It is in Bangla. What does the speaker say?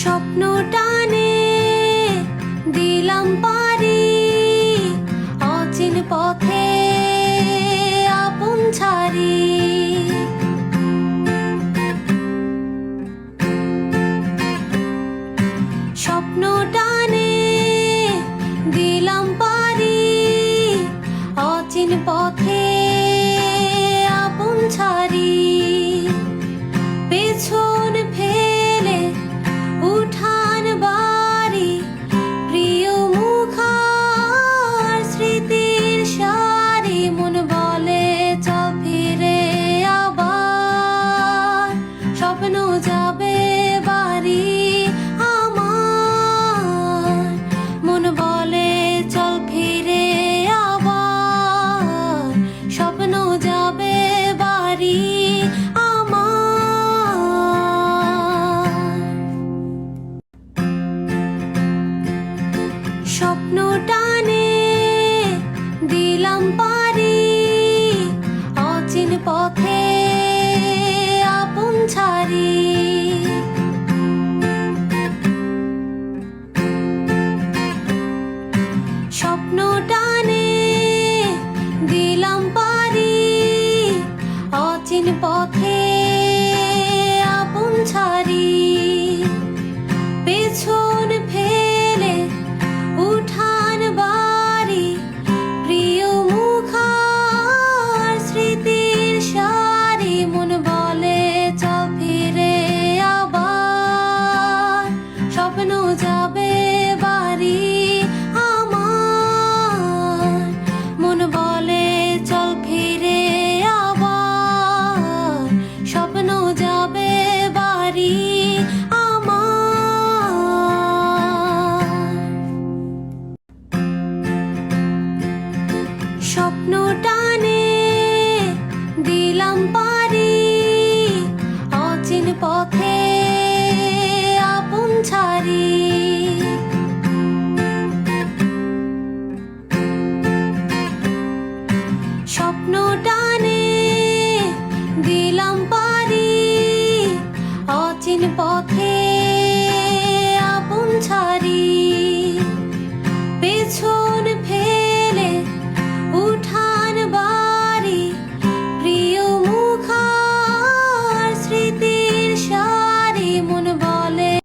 স্বপ্ন টানে দিলাম পারি অচিন পথে আপন ছাড়ি। স্বপ্ন টানে দিলাম পারি অচিন পথে আপন ছাড়ি। পেছন ফেলে উঠান বাড়ি প্রিয় মুখার স্মৃতির সারি। মন বলে চল ফিরে আবার স্বপ্ন যাবে বাড়ি আমার। মন বলে চল ফিরে আবার স্বপ্ন যাবে বাড়ি আমার। স্বপ্ন টানে দিলাম পারি অচিন পথে আপন ছাড়ি।